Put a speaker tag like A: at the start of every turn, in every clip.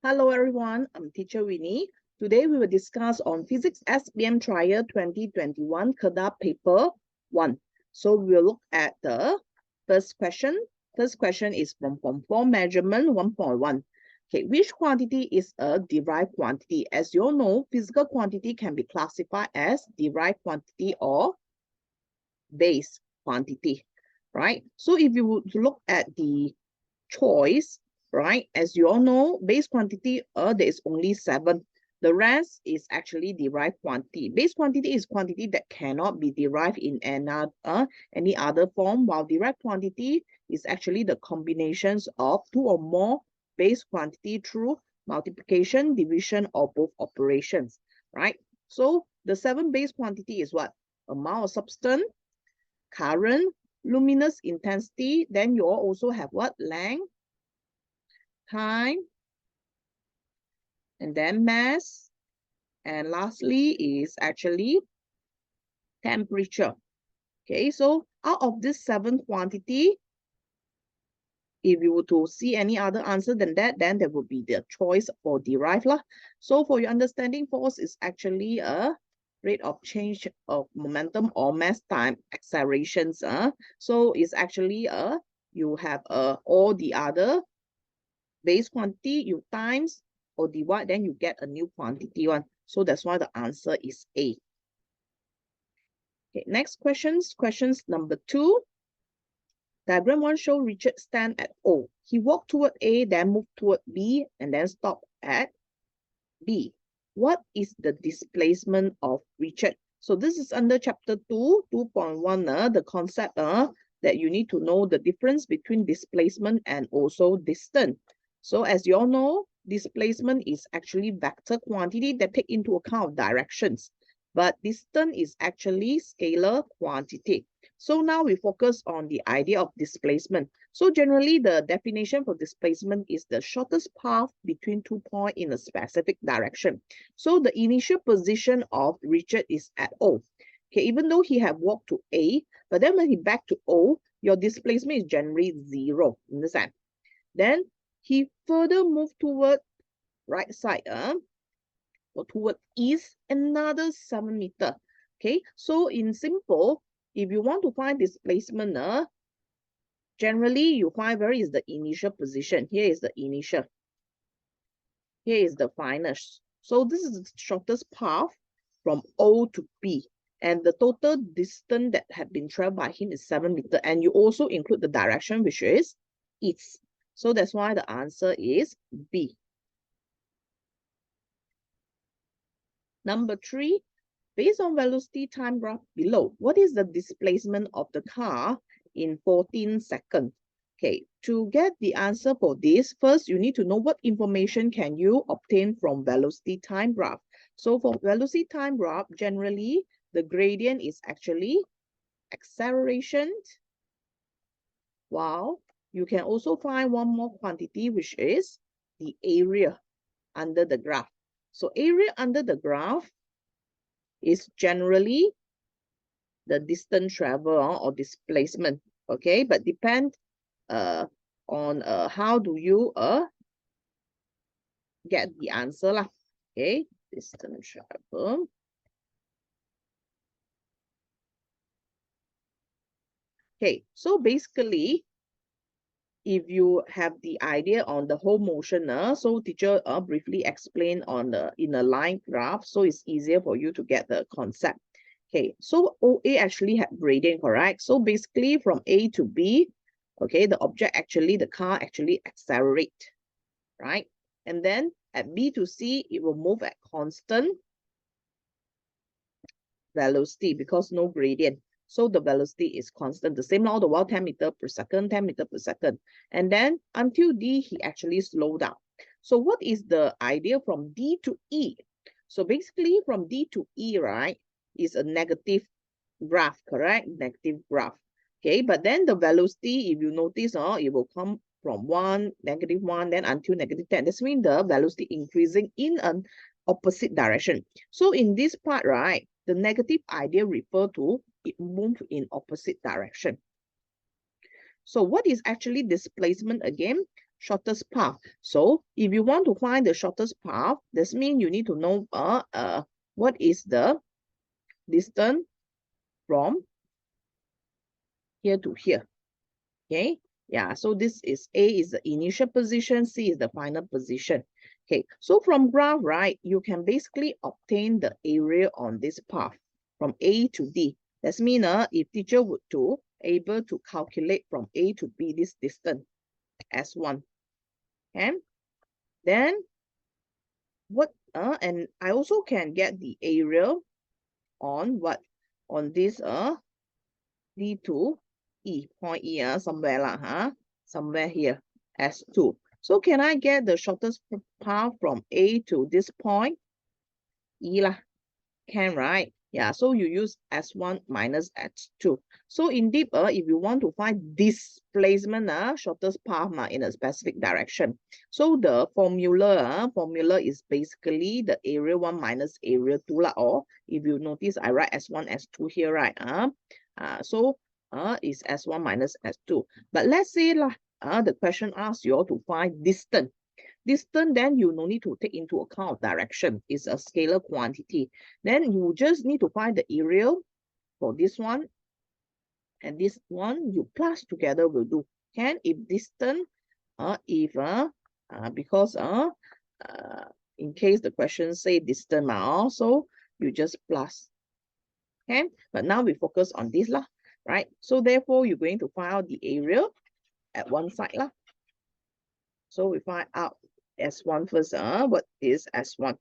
A: Hello everyone, I'm teacher Winnie. Today we will discuss on Physics SPM Trial 2021 Kedah paper 1. So we will look at the first question. First question is from Form 4 measurement 1.1. Okay, which quantity is a derived quantity? As you all know, physical quantity can be classified as derived quantity or base quantity, right? So if you would look at the choice, right? As you all know, base quantity, there is only 7. The rest is actually derived quantity. Base quantity is quantity that cannot be derived in any other form, while derived quantity is actually the combinations of 2 or more base quantity through multiplication, division, or both operations, right? So the 7 base quantity is what? Amount of substance, current, luminous intensity. Then you all also have what? Length, time, and then mass, and lastly is actually temperature. Okay, so out of this 7 quantity, if you were to see any other answer than that, then there would be the choice for derived lah. So for your understanding, force is actually a rate of change of momentum or mass time accelerations. So it's actually you have all the other base quantity, you times or divide, then you get a new quantity one. So that's why the answer is A. Okay, next questions. Questions number 2. Diagram 1 show Richard stand at O. He walked toward A, then moved toward B, and then stopped at B. What is the displacement of Richard? So this is under chapter 2, 2.1, the concept that you need to know the difference between displacement and also distance. So as you all know, displacement is actually vector quantity that take into account directions, but distance is actually scalar quantity. So now we focus on the idea of displacement. So generally the definition for displacement is the shortest path between 2 points in a specific direction. So the initial position of Richard is at O. Okay, even though he had walked to A, but then when he back to O, your displacement is generally 0. Understand? Then he further moved toward right side, or toward east, another 7 meters. Okay, so in simple, if you want to find displacement, generally you find where is the initial position. Here is the initial. Here is the final. So this is the shortest path from O to B. And the total distance that had been traveled by him is 7 meters. And you also include the direction, which is east. So that's why the answer is B. Number 3, based on velocity time graph below, what is the displacement of the car in 14 seconds? Okay, to get the answer for this, first you need to know what information can you obtain from velocity time graph. So for velocity time graph, generally the gradient is actually acceleration, while you can also find one more quantity, which is the area under the graph. So area under the graph is generally the distance traveled or displacement, okay? But depend on how do you get the answer lah, okay? Distance travel. Okay, so basically, if you have the idea on the whole motion, so teacher briefly explain on in a line graph, so it's easier for you to get the concept. Okay, so OA actually had gradient, correct? So basically from A to B, okay, the object actually, the car actually accelerate, right? And then at B to C, it will move at constant velocity because no gradient. So the velocity is constant, the same all the while 10 meters per second, 10 meters per second. And then until D, he actually slowed down. So what is the idea from D to E? So basically from D to E, right, is a negative graph, correct? Negative graph. Okay, but then the velocity, if you notice, it will come from 1, -1, then until -10. This means the velocity increasing in an opposite direction. So in this part, right, the negative idea refer to it move in opposite direction. So what is actually displacement again? shortest path. So if you want to find the shortest path, this means you need to know what is the distance from here to here. Okay, yeah, so this is A is the initial position, C is the final position. Okay, so from graph, right, you can basically obtain the area on this path from A to D. That means if teacher would to able to calculate from A to B this distance S1. Okay, then what and I also can get the area on what? On this D to E, point E somewhere lah, somewhere here, S2. So can I get the shortest path from A to this point? E lah, can, right? Yeah, so you use S1 minus S2. So indeed, if you want to find displacement, shortest path in a specific direction. So the formula is basically the area 1 minus area 2 lah. Or if you notice, I write S1, S2 here, right? So is S1 minus S2. But let's say the question asks you all to find distance. Distance, then you no need to take into account of direction. It's a scalar quantity. Then you just need to find the area for this one and this one. You plus together will do. Can if distance, because in case the question say distance also you just plus. Okay, but now we focus on this lah, right? So therefore you're going to find out the area at one side lah. So we find out S1 first. What is S1?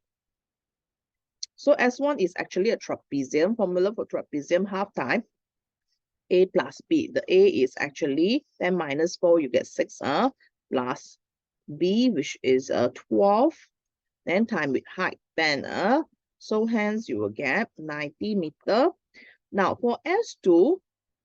A: So S1 is actually a trapezium. Formula for trapezium, half time A plus B. The A is actually 10 minus 4, you get 6 plus B, which is 12, then time with height 10. So hence you will get 90 meter. Now for S2,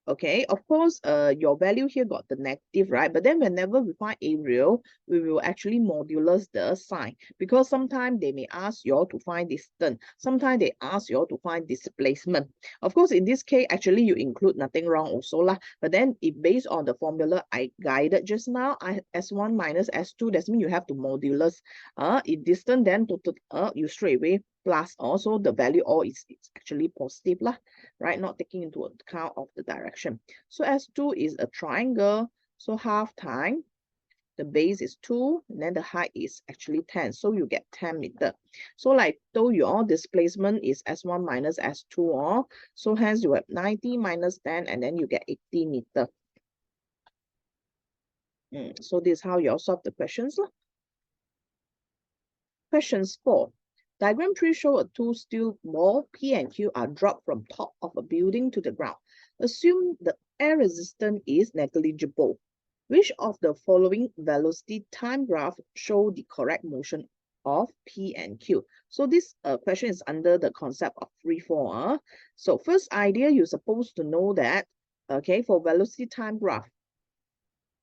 A: okay, of course, your value here got the negative, right? But then whenever we find area, we will actually modulus the sign, because sometimes they may ask you all to find distance. Sometimes they ask you all to find displacement. Of course, in this case, actually you include nothing wrong also lah. But then if based on the formula I guided just now, S1 minus S2, that means you have to modulus. If distance, then you straight away plus also the value all is actually positive lah, right? Not taking into account of the direction. So S2 is a triangle. So half time, the base is 2, and then the height is actually 10. So you get 10 meter. So like though your displacement is S1 minus S2, so hence you have 90 minus 10, and then you get 80 meter. So this is how you all solve the questions lah. Questions 4. Diagram 3 show a two steel ball P and Q are dropped from top of a building to the ground. Assume the air resistance is negligible. Which of the following velocity time graph show the correct motion of P and Q? So this question is under the concept of free fall. So first idea, you're supposed to know that, okay, for velocity time graph,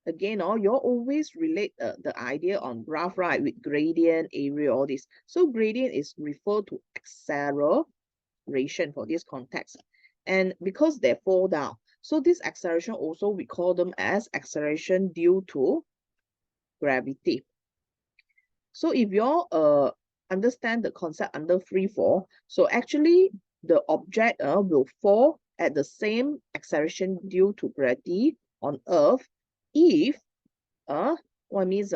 A: again, you always relate the idea on graph, right, with gradient, area, all this. So gradient is referred to acceleration for this context. And because they fall down, so this acceleration also we call them as acceleration due to gravity. So if you all understand the concept under free fall, so actually the object will fall at the same acceleration due to gravity on Earth if what means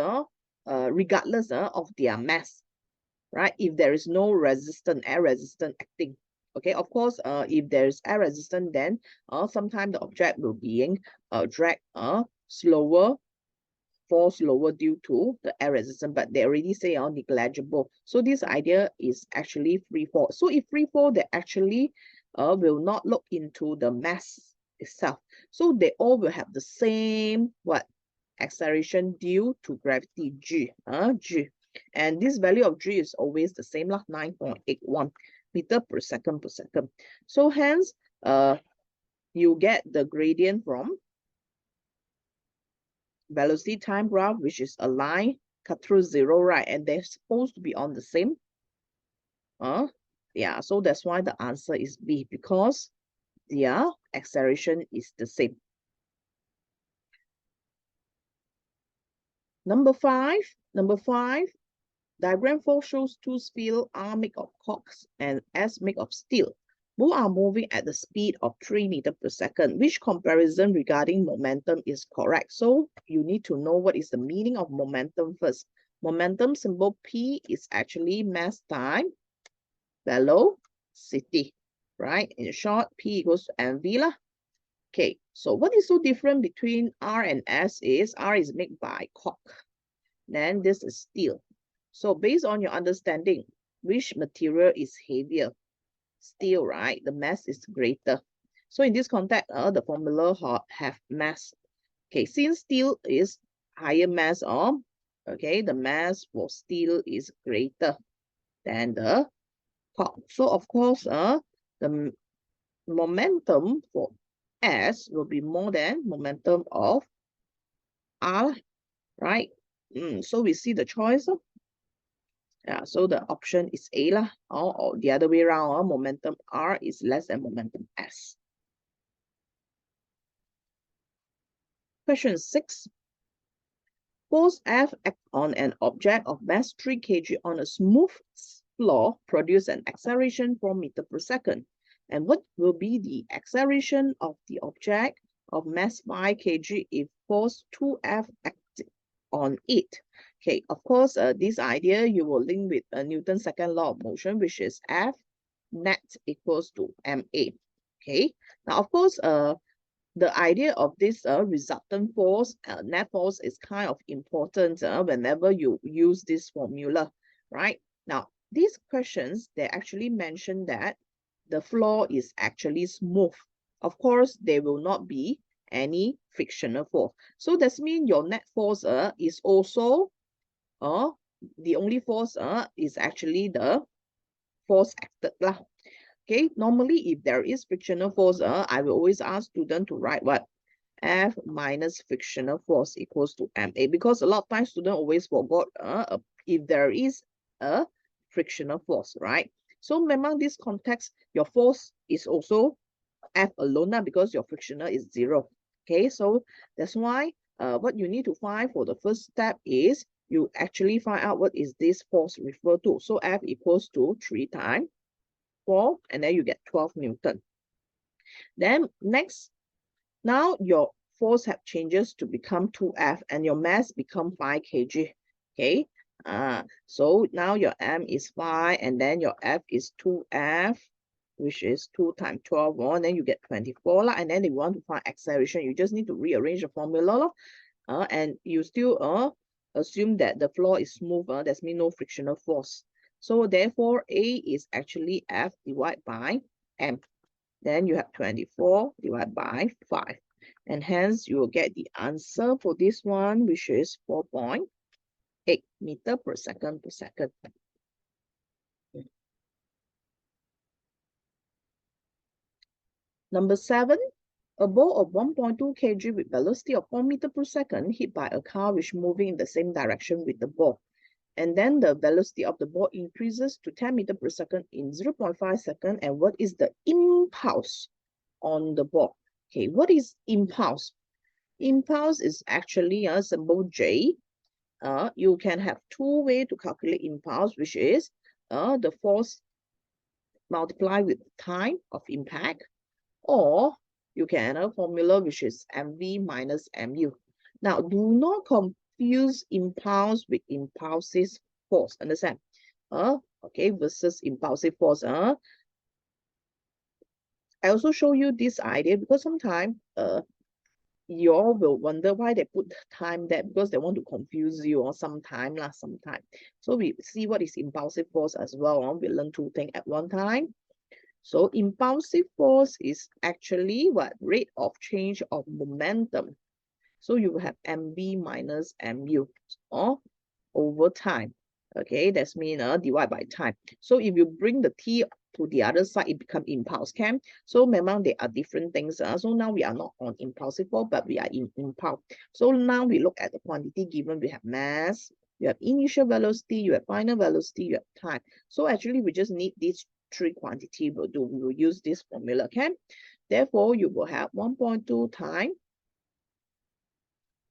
A: regardless of their mass, right? If there is no resistance, air resistance acting. Okay, of course, if there is air resistance, then sometimes the object will be dragged slower, fall slower due to the air resistance, but they already say negligible. So this idea is actually free fall. So if free fall, they actually will not look into the mass itself. So they all will have the same acceleration due to gravity G. And this value of G is always the same, 9.81 meter per second per second. So hence, you get the gradient from velocity time graph, which is a line cut through 0, right? And they're supposed to be on the same. Yeah, so that's why the answer is B, because their acceleration is the same. Number five, diagram 4 shows two spheres R made of corks and S made of steel. Both are moving at the speed of 3 meters per second. Which comparison regarding momentum is correct? So you need to know what is the meaning of momentum first. Momentum symbol P is actually mass time velocity, right? In short, P equals to mv lah. Okay, so what is so different between R and S is R is made by cork. Then this is steel. So based on your understanding, which material is heavier? Steel, right? The mass is greater. So in this context, the formula have mass. Okay, since steel is higher mass, okay, the mass for steel is greater than the cork. So of course, the momentum for S will be more than momentum of R, right? So we see the choice. Yeah, so the option is A lah, or the other way around, momentum R is less than momentum S. Question 6. Force F act on an object of mass 3 kg on a smooth floor produce an acceleration 4 meters per second. And what will be the acceleration of the object of mass 5 kg if force 2F acts on it? Okay, of course, this idea you will link with Newton's second law of motion, which is F net equals to ma. Okay, now of course, the idea of this resultant force, net force, is kind of important whenever you use this formula, right? Now, these questions, they actually mention that the floor is actually smooth. Of course, there will not be any frictional force. So that means your net force is also, the only force is actually the force acted lah. Okay, normally if there is frictional force, I will always ask students to write what? F minus frictional force equals to MA, because a lot of times students always forgot if there is a frictional force, right? So memang this context, your force is also F alone because your frictional is 0. Okay, so that's why what you need to find for the first step is you actually find out what is this force refer to. So F equals to 3 times 4, and then you get 12 Newton. Then next, now your force have changes to become 2F and your mass become 5 kg. Okay, so now your M is 5 and then your F is 2F, which is 2 times 12, and then you get 24 and then if you want to find acceleration, you just need to rearrange the formula and you still assume that the floor is smooth, that means no frictional force. So therefore A is actually F divided by M. Then you have 24 divided by 5. And hence you will get the answer for this one, which is 4.8 meters per second per second. Number 7, a ball of 1.2 kg with velocity of 4 meters per second hit by a car which moving in the same direction with the ball. And then the velocity of the ball increases to 10 meters per second in 0.5 seconds. And what is the impulse on the ball? Okay, what is impulse? Impulse is actually a symbol J. You can have two ways to calculate impulse, which is the force multiplied with time of impact, or you can have a formula which is mv minus mu. Now, do not confuse impulse with impulsive force. Understand? Okay, versus impulsive force. I also show you this idea because sometimes you all will wonder why they put time there, because they want to confuse you or sometime. So we see what is impulsive force as well. We learn two things at one time. So impulsive force is actually what? Rate of change of momentum. So you have mv minus mu over time. Okay, that's mean divide by time. So if you bring the t to the other side, it becomes impulse, can? So memang they are different things. So now we are not on impulsive force, but we are in impulse. So now we look at the quantity given. We have mass, you have initial velocity, you have final velocity, you have time. So actually we just need these three quantity. We will use this formula, can? Therefore, you will have 1.2 times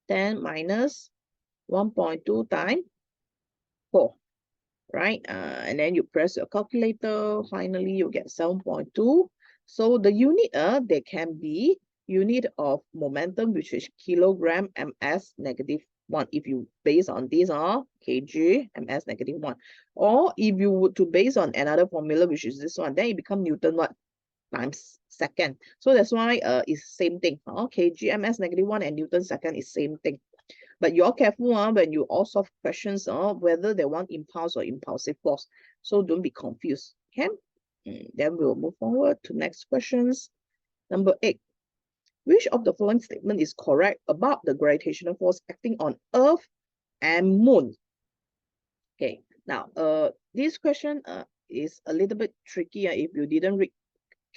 A: 10 minus 1.2 times 4, right? And then you press your calculator. Finally, you get 7.2. So the unit, they can be unit of momentum, which is kilogram ms negative 1. If you base on this, kg ms negative 1. Or if you would to base on another formula, which is this one, then it become Newton what? Times second. So that's why it's same thing. Kg ms negative 1 and Newton second is same thing. But you're careful when you all solve questions whether they want impulse or impulsive force. So don't be confused. Okay? Then we'll move forward to next questions. Number 8. Which of the following statement is correct about the gravitational force acting on Earth and Moon? Okay, now this question is a little bit tricky if you didn't read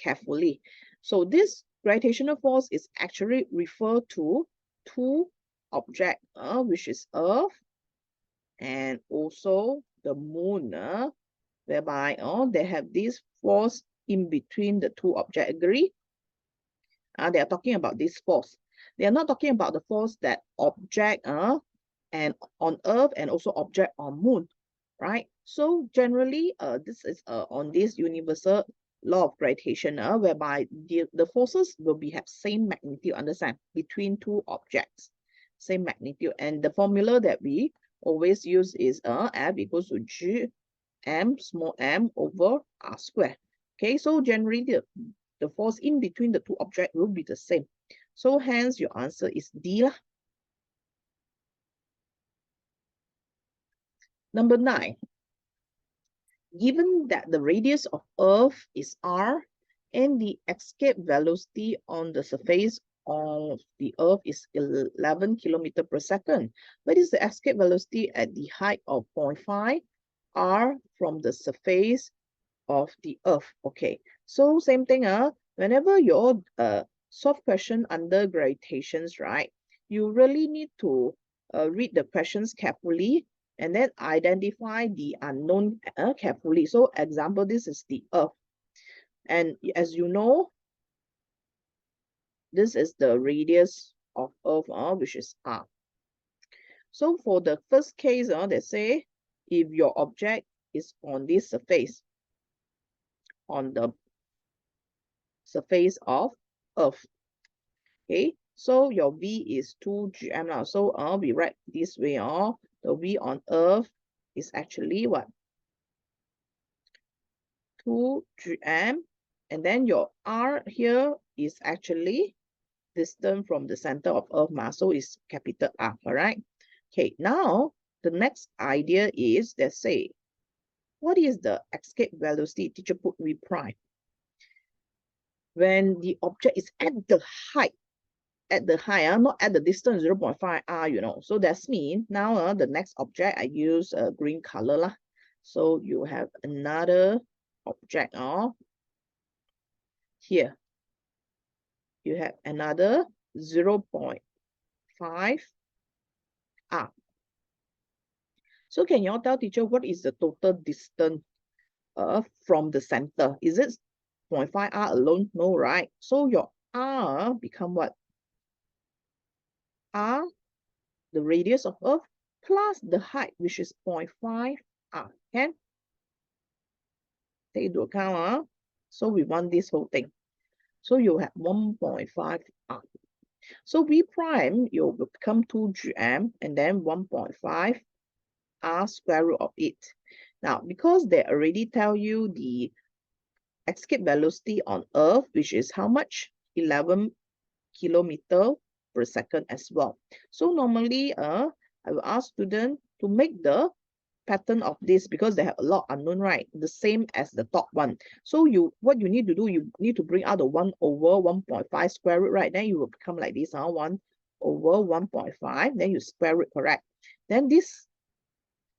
A: carefully. So this gravitational force is actually referred to two objects, which is Earth and also the Moon, whereby they have this force in between the two objects. Agree? They are talking about this force. They are not talking about the force that object and on Earth and also object on Moon, right? So generally, this is on this universal law of gravitation, whereby the forces will have same magnitude, understand, between two objects, same magnitude. And the formula that we always use is F equals to G m small m over r squared. Okay, so generally the force in between the two objects will be the same. So hence your answer is D lah. Number 9. Given that the radius of Earth is r and the escape velocity on the surface of the Earth is 11 kilometers per second, what is the escape velocity at the height of 0.5 r from the surface of the Earth? Okay, so same thing, whenever you solve question under gravitations, right, you really need to read the questions carefully and then identify the unknown carefully. So example, this is the Earth. And as you know, this is the radius of Earth, which is r. So for the first case, they say if your object is on this surface, on the surface of Earth. Okay, so your V is 2 gm now. So we write this way, the V on Earth is actually what? 2 gm, and then your R here is actually distance from the center of Earth, so it's capital R, all right? Okay, now the next idea is, let's say, what is the escape velocity? Teacher put V prime. When the object is at the height, not at the distance 0.5 r, So that's mean now the next object, I use green color lah. So you have another object here. You have another 0.5 r. So can you all tell teacher what is the total distance from the center? Is it 0.5 r alone? No, right? So your r become what? R, the radius of Earth, plus the height, which is 0.5 r. Okay? Take into account. So we want this whole thing. So you have 1.5 r. So V prime, you will become 2 gm and then 1.5 r square root of it. Now, because they already tell you the escape velocity on Earth, which is how much? 11 kilometers per second as well. So normally, I will ask students to make the pattern of this because they have a lot unknown, right? The same as the top one. So what you need to do, you need to bring out the 1 over 1.5 square root, right? Then you will become like this, 1 over 1.5. Then you square root, correct? Then this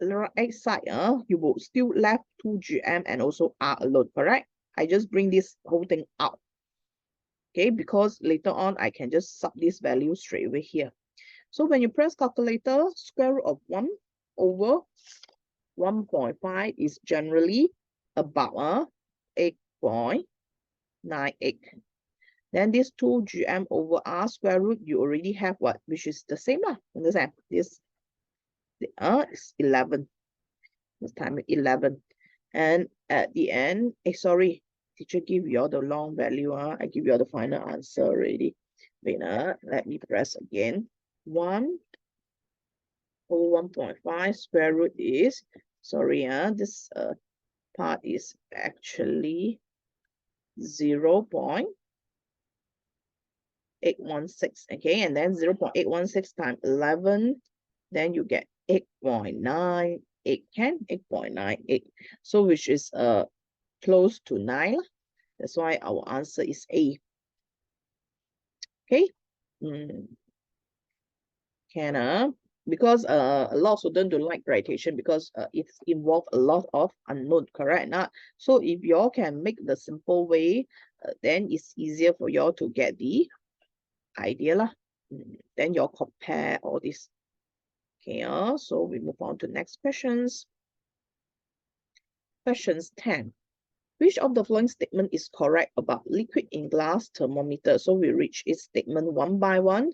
A: right side, you will still left 2 gm and also r alone, correct? I just bring this whole thing out. Okay, because later on I can just sub this value straight away here. So when you press calculator, square root of 1 over 1.5 is generally about 8.98. Then this 2 gm over r square root, you already have what? Which is the same lah. Understand? This It's 11. This time 11. And at the end, sorry, teacher give you all the long value. I give you all the final answer already. Wait, let me press again. 1 over 1.5 square root is, sorry, this part is actually 0.816, okay, and then 0.816 times 11, then you get 8.98, 8.98, so which is close to 9. That's why our answer is A. Okay. Because a lot of students don't like gravitation because it involves a lot of unknown, correct? Not so if y'all can make the simple way, then it's easier for y'all to get the idea lah. Then y'all compare all this. Okay, so we move on to next questions. Questions 10. Which of the following statement is correct about liquid in glass thermometer? So we reach its statement one by one.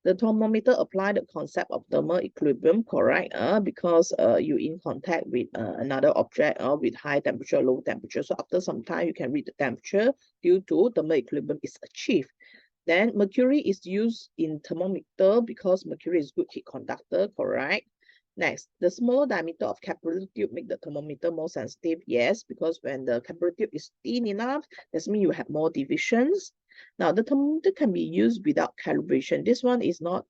A: The thermometer apply the concept of thermal equilibrium, correct? Because you in contact with another object with high temperature, low temperature. So after some time, you can read the temperature due to thermal equilibrium is achieved. Then mercury is used in thermometer because mercury is good heat conductor, correct? Next, the smaller diameter of capillary tube make the thermometer more sensitive. Yes, because when the capillary tube is thin enough, that means you have more divisions. Now, the thermometer can be used without calibration. This one is not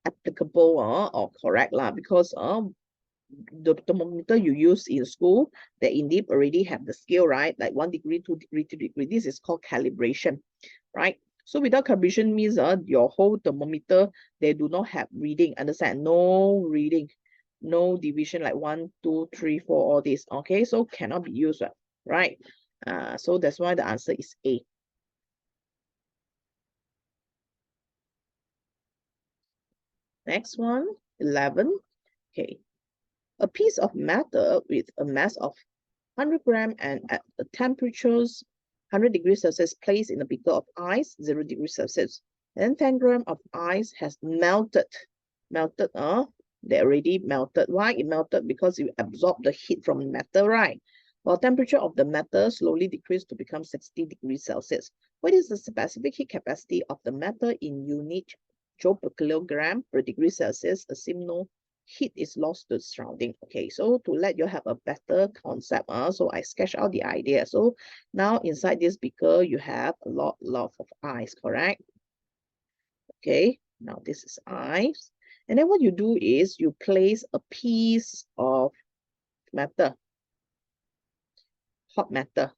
A: applicable or correct because the thermometer you use in school, they indeed already have the scale, right? Like 1 degree, 2 degree, 3 degree. This is called calibration, right? So without calibration means your whole thermometer, they do not have reading. Understand? No reading, no division like 1, 2, 3, 4, all this. Okay, so cannot be used, right? So that's why the answer is A. Next one, 11. Okay. A piece of metal with a mass of 100 grams and at the temperatures 100 degrees Celsius placed in a beaker of ice, 0 degrees Celsius. Then 10 grams of ice has melted. They already melted. Why it melted? Because it absorbed the heat from the metal, right? While temperature of the metal slowly decreased to become 60 degrees Celsius. What is the specific heat capacity of the metal in unit joule per kilogram per degree Celsius? Assume no heat is lost to the surrounding. Okay, so to let you have a better concept, so I sketch out the idea. So now inside this beaker, you have a lot of ice, correct? Okay, now this is ice. And then what you do is you place a piece of metal, hot metal.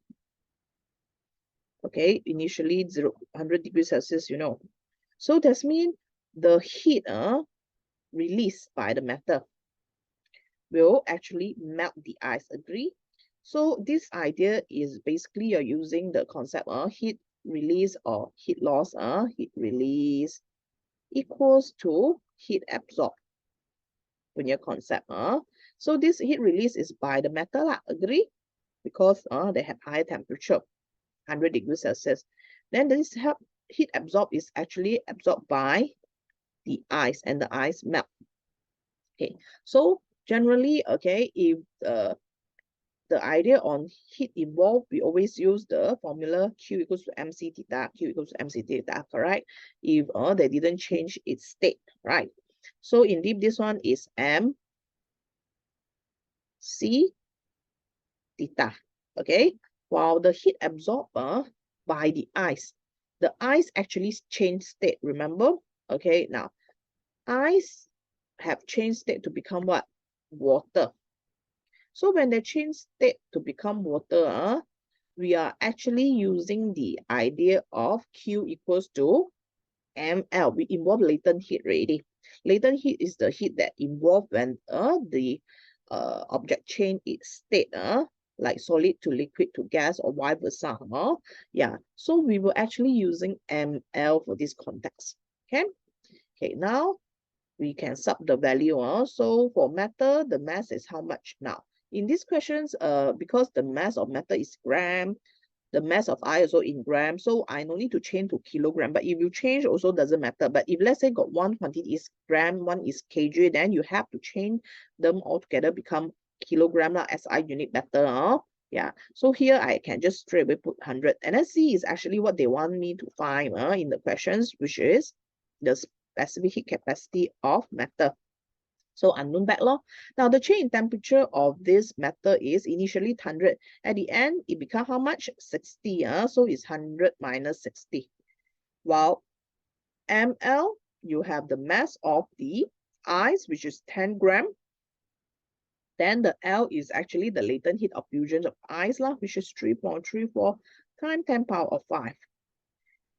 A: Okay, initially 100 degrees Celsius, you know. So that means the heat released by the metal will actually melt the ice, agree? So this idea is basically you're using the concept of heat release or heat loss. Heat release equals to heat absorbed. Punya concept. So this heat release is by the metal, agree? Because they have high temperature, 100 degrees Celsius. Then this heat absorbed is actually absorbed by the ice and the ice melt. Okay, so generally, okay, if the idea on heat evolved, we always use the formula Q equals to MC theta, Q equals to MC theta, correct? If they didn't change its state, right? So indeed, this one is MC theta, okay? While the heat absorbed by the ice actually changed state, remember? Okay, now, ice have changed state to become what? Water. So when they change state to become water, we are actually using the idea of Q equals to ml. We involve latent heat already. Latent heat is the heat that involved when the object change its state, like solid to liquid to gas or vice versa. Yeah, so we were actually using ml for this context. Okay, now we can sub the value. So for metal, the mass is how much now? In these questions, because the mass of metal is gram, the mass of I also in grams, so I no need to change to kilogram. But if you change, also doesn't matter. But if let's say got one quantity is gram, one is kg, then you have to change them all together, become kilogram lah, SI unit better. Yeah, so here I can just straight away put 100. And then C is actually what they want me to find in the questions, which is the specific heat capacity of matter. So unknown back law. Now the change in temperature of this matter is initially 100. At the end, it becomes how much? 60. So it's 100 minus 60. While ml, you have the mass of the ice, which is 10 gram. Then the L is actually the latent heat of fusion of ice, which is 3.34 times 10 power of 5.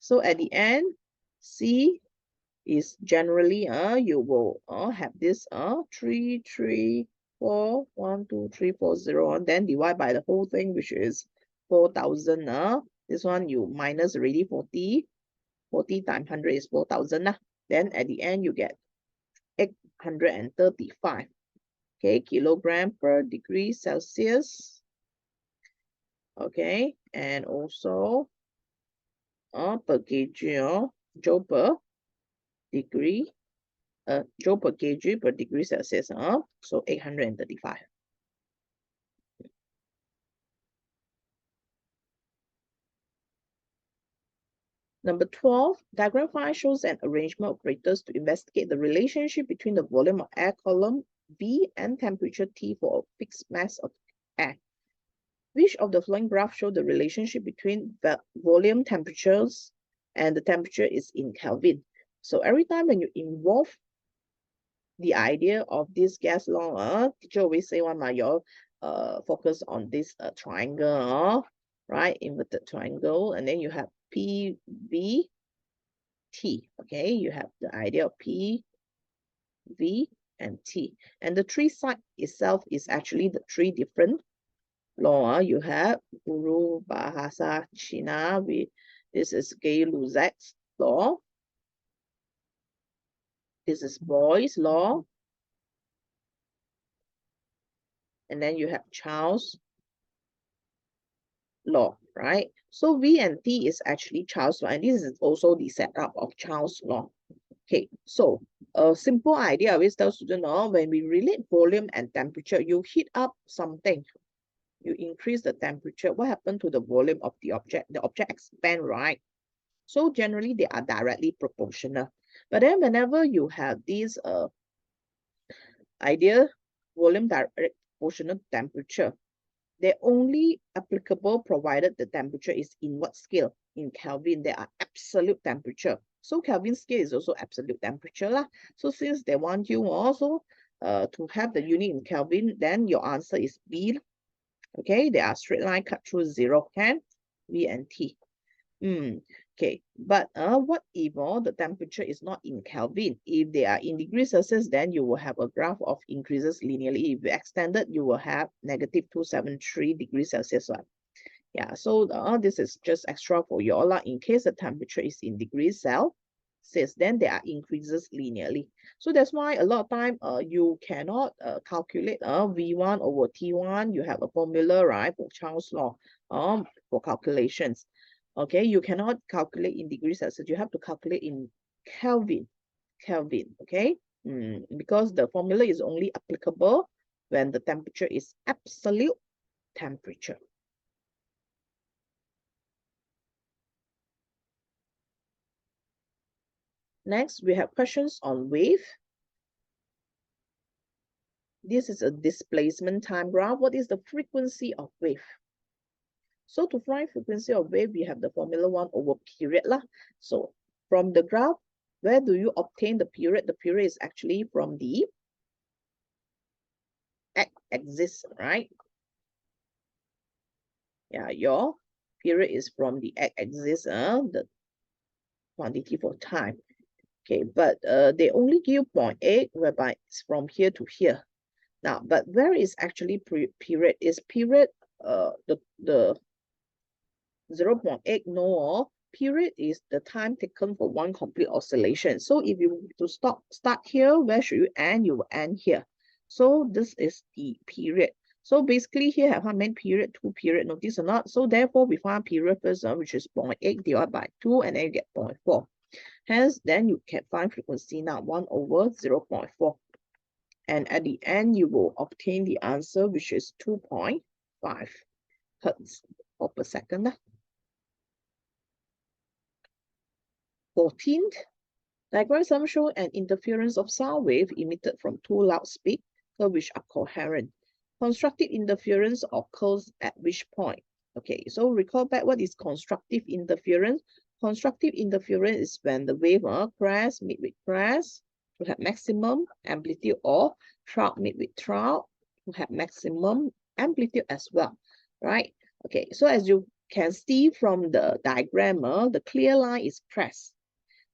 A: So at the end, C is generally you will have this 3, 3, 4, 1, 2, 3, 4, 0, and then divide by the whole thing, which is 4,000. This one you minus already 40. 40 times 100 is 4,000. Then at the end you get 835. Okay, kilogram per degree Celsius. Okay, and also per kg, joule per degree, joule per kg per degree Celsius. So 835. Number 12, diagram 5 shows an arrangement of operators to investigate the relationship between the volume of air column V and temperature T for a fixed mass of air. Which of the following graphs show the relationship between the volume temperatures and the temperature is in Kelvin? So every time when you involve the idea of this gas law, teacher always say one, you focus on this triangle, right? Inverted triangle, and then you have P, V, T. Okay, you have the idea of P, V, and T. And the three side itself is actually the three different law. You have Guru Bahasa Cina. This is Gay-Lussac's law. This is Boyle's law. And then you have Charles' law, right? So V and T is actually Charles' law, and this is also the setup of Charles' law. Okay, so a simple idea I always tell students, when we relate volume and temperature, you heat up something, you increase the temperature, what happened to the volume of the object? The object expands, right? So generally, they are directly proportional. But then whenever you have this idea, volume direct proportional to temperature, they're only applicable provided the temperature is in what scale? In Kelvin, they are absolute temperature. So Kelvin scale is also absolute temperature lah. So since they want you also to have the unit in Kelvin, then your answer is B. Okay, they are straight line cut through 0, can V and T. Okay, but what if the temperature is not in Kelvin? If they are in degrees Celsius, then you will have a graph of increases linearly. If you extended, you will have negative 273 degrees Celsius. Yeah, so this is just extra for you all. In case the temperature is in degrees Celsius, then there are increases linearly. So that's why a lot of time you cannot calculate V1 over T1. You have a formula, right, for Charles' law for calculations. Okay, you cannot calculate in degrees Celsius. You have to calculate in Kelvin. Okay? Because the formula is only applicable when the temperature is absolute temperature. Next, we have questions on wave. This is a displacement time graph. What is the frequency of wave? So to find frequency of wave, we have the formula 1 over period lah. So from the graph, where do you obtain the period? The period is actually from the x-axis, right? Yeah, your period is from the x-axis, the quantity for time. Okay, but they only give 0.8, whereby it's from here to here. Now, but where is actually period? Is period the 0.8? No, period is the time taken for one complete oscillation. So if you to start here, where should you end? You will end here. So this is the period. So basically here have how many period? 2 period, notice or not? So therefore we find period first, which is 0.8 divided by 2, and then you get 0.4. Hence, then you can find frequency now 1 over 0.4. And at the end, you will obtain the answer, which is 2.5 hertz per second. 14th, diagram 7 shows an interference of sound wave emitted from 2 loudspeakers which are coherent. Constructive interference occurs at which point? Okay, so recall back what is constructive interference. Constructive interference is when the wave crest meet with crest to have maximum amplitude, or trough meet with trough to have maximum amplitude as well, right? Okay, so as you can see from the diagram, the clear line is crest.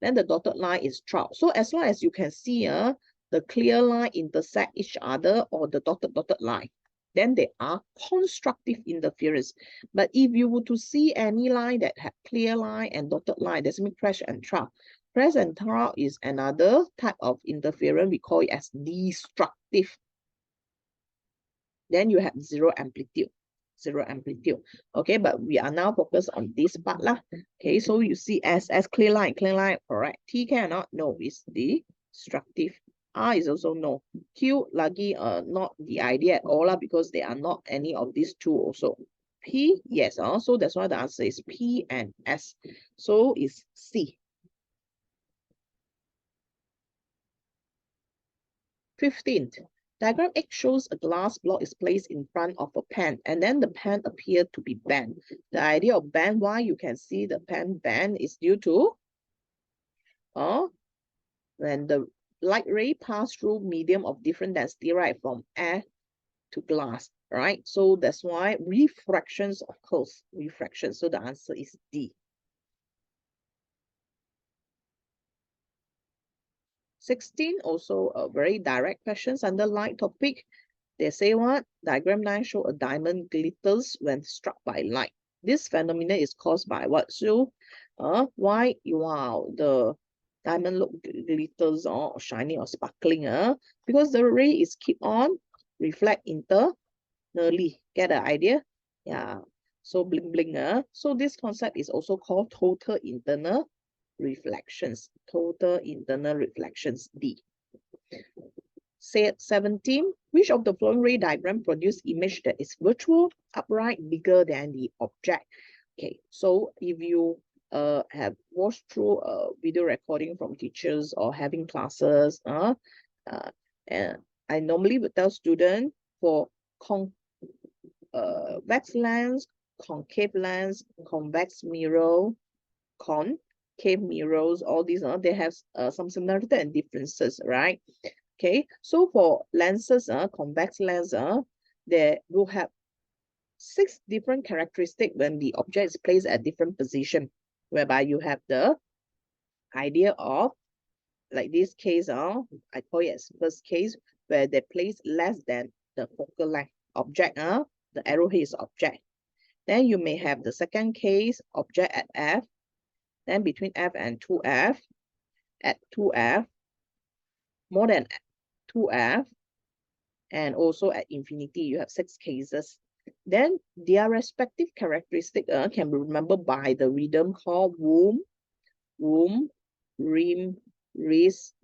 A: Then the dotted line is trough. So as long as you can see the clear line intersect each other, or the dotted line, then they are constructive interference. But if you were to see any line that have clear line and dotted line, that's mean crest and trough. Crest and trough is another type of interference. We call it as destructive. Then you have zero amplitude. Okay, but we are now focused on this part lah. Okay, so you see S clear line, correct. T cannot, no, it's destructive. R is also no. Q lagi not the idea at all lah, because they are not any of these two also. P, yes, so that's why the answer is P and S. So it's C. 15th. Diagram 8 shows a glass block is placed in front of a pen, and then the pen appears to be bent. The idea of bend, why you can see the pen bend, is due to when the light ray pass through medium of different density, right, from air to glass, right? So that's why refractions occurs. Refraction. So the answer is D. 16, also a very direct questions under light topic. They say what? Diagram 9 show a diamond glitters when struck by light. This phenomenon is caused by what? So, why the diamond look glitters or shiny or sparkling? Because the ray is keep on reflect internally. Get the idea? Yeah. So bling bling. So this concept is also called total internal reflections. Total internal reflections, D. 17, which of the following ray diagram produce image that is virtual, upright, bigger than the object? Okay, so if you have watched through a video recording from teachers or having classes, and I normally would tell students for convex lens, concave lens, convex mirror, concave mirrors, all these, they have some similarity and differences, right? Okay, so for lenses, convex lens, they will have 6 different characteristics when the object is placed at different position, whereby you have the idea of, like this case, I call it as first case, where they place less than the focal length object, the arrowhead is object. Then you may have the second case, object at F, then between F and 2F, at 2F, more than 2F, and also at infinity. You have 6 cases. Then their respective characteristic can be remembered by the rhythm called womb, rim, wrist,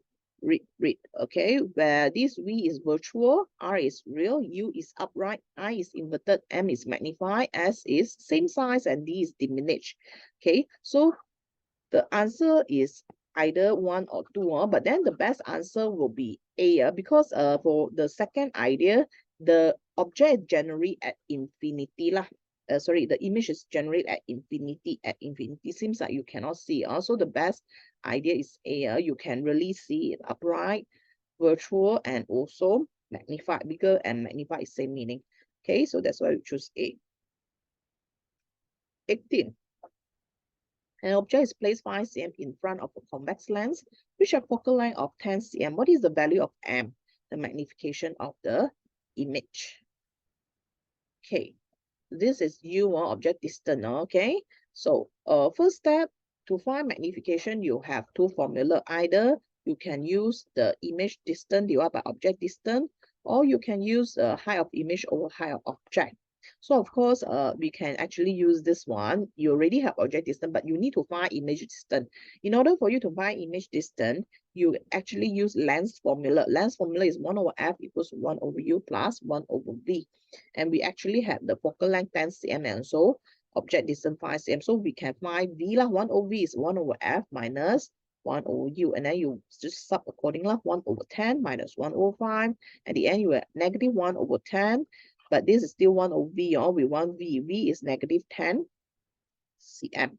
A: read. Okay, where this V is virtual, R is real, U is upright, I is inverted, M is magnified, S is same size, and D is diminished. Okay, so the answer is either 1 or 2, but then the best answer will be A, because for the second idea, the object generate at infinity lah. Sorry, the image is generated at infinity. At infinity seems like you cannot see. Also, the best idea is A. You can really see it upright, virtual, and also magnified. Bigger and magnified is same meaning. Okay, so that's why we choose A. 18. An object is placed 5 cm in front of a convex lens, which has a focal length of 10 cm. What is the value of M? The magnification of the image. Okay, this is U, object distance. Okay, so first step, to find magnification, you have 2 formulas. Either you can use the image distance divided by object distance, or you can use height of image over height of object. So of course, we can actually use this one. You already have object distance, but you need to find image distance. In order for you to find image distance, you actually use length formula. Length formula is 1 over f equals 1 over u plus 1 over v. And we actually have the focal length 10 cm and so object distance 5 cm. So we can find v lah. 1 over v is 1 over f minus 1 over u. And then you just sub accordingly. 1 over 10 minus 1 over 5. At the end, you have negative 1 over 10. But this is still 1 over v. We want v. V is negative 10 cm.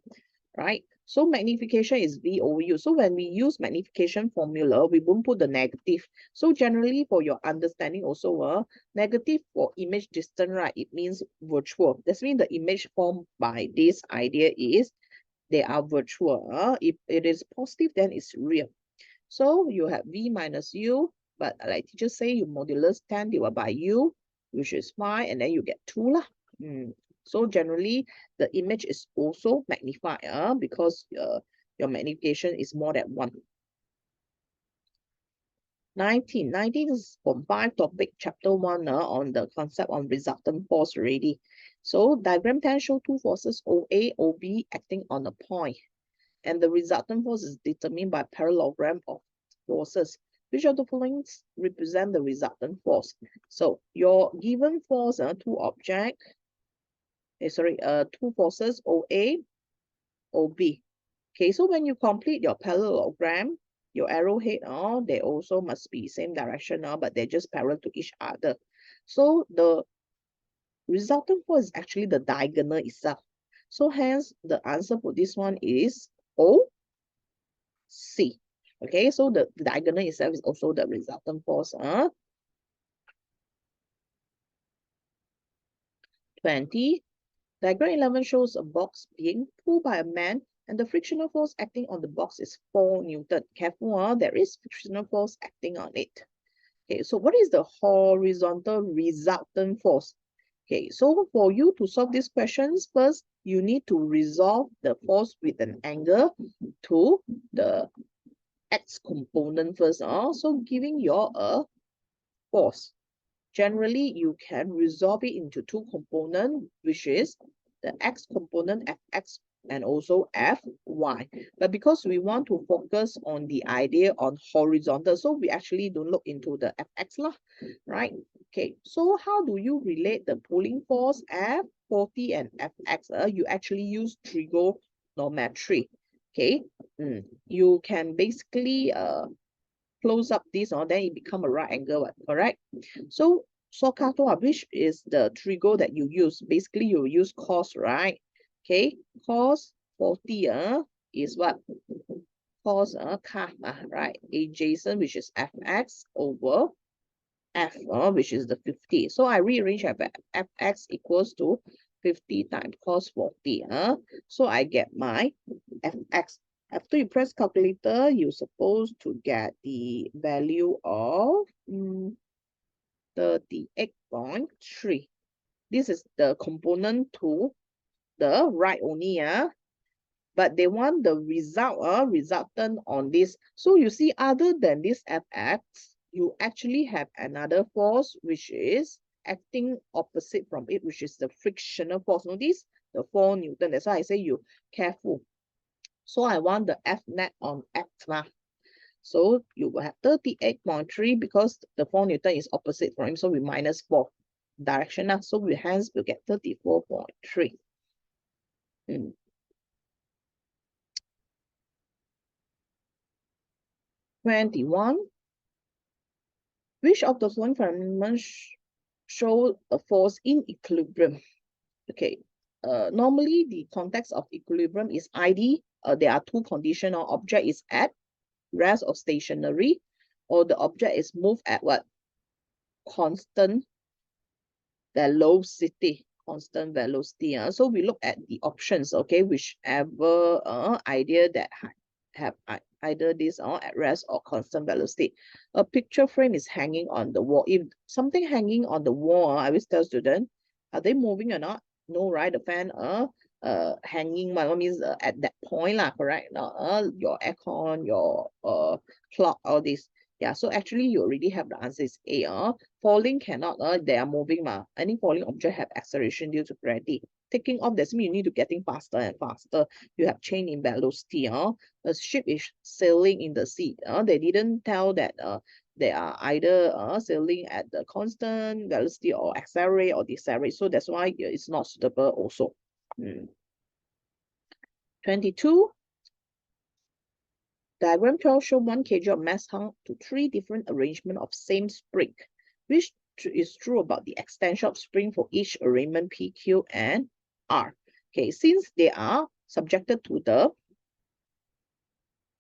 A: Right? So magnification is v over u. So when we use magnification formula, we won't put the negative. So generally, for your understanding also, negative for image distance, right? It means virtual. That means the image formed by this idea is they are virtual. If it is positive, then it's real. So you have v minus u, but like teacher say, you modulus 10 divided by u, which is 5, and then you get 2 lah. So generally, the image is also magnified because your magnification is more than 1. 19 is from 5 topic, chapter 1 on the concept on resultant force already. So diagram 10 show 2 forces OA, OB acting on a point. And the resultant force is determined by parallelogram of forces. Which of the following represent the resultant force? So your given force, two forces, OA, OB. Okay, so when you complete your parallelogram, your arrowhead, they also must be same direction, but they're just parallel to each other. So the resultant force is actually the diagonal itself. So hence, the answer for this one is OC. Okay, so the diagonal itself is also the resultant force. 20. Diagram 11 shows a box being pulled by a man and the frictional force acting on the box is 4 Newton. Careful, there is frictional force acting on it. Okay, so what is the horizontal resultant force? Okay, so for you to solve these questions, first, you need to resolve the force with an angle to the x component first. So giving you a force. Generally, you can resolve it into 2 components, which is the x component fx and also fy. But because we want to focus on the idea on horizontal, so we actually don't look into the fx lah, right? Okay, so how do you relate the pulling force F40 and fx? You actually use trigonometry. Okay, you can basically close up this, then it become a right angle, correct? So which is the trigo that you use? Basically, you use cos, right? Okay, cos 40 is what? Cos kappa, right? Adjacent, which is fx over f, which is the 50. So I rearrange fx equals to 50 times cos 40. So I get my fx. After you press calculator, you're supposed to get the value of 38.3. This is the component to the right only, but they want the resultant on this. So you see, other than this fx, you actually have another force which is acting opposite from it, which is the frictional force. Notice the 4 Newton. That's why I say you careful. So I want the F net on X lah. So you will have 38.3 because the 4 Newton is opposite from him. So we minus 4 direction lah. So we hence will get 34.3. 21. Which of the following phenomena show a force in equilibrium? Okay. Normally the context of equilibrium is ID. There are 2 conditions. Object is at rest or stationary, or the object is moved at what? Constant velocity. So we look at the options, okay, whichever idea that have either this at rest or constant velocity. A picture frame is hanging on the wall. If something hanging on the wall, I always tell students, are they moving or not? No, right? The fan hanging means at that point lah, correct? Your aircon, your clock, all this. Yeah, so actually you already have the answer is A. Falling cannot, they are moving. Any falling object have acceleration due to gravity. Taking off, that means you need to getting faster and faster. You have change in velocity. A ship is sailing in the sea. They didn't tell that they are either sailing at the constant velocity or accelerate or decelerate. So that's why it's not suitable also. 22. Diagram 12 show 1 kg of mass hung to 3 different arrangements of same spring, which is true about the extension of spring for each arrangement P, Q, and R. Okay, since they are subjected to the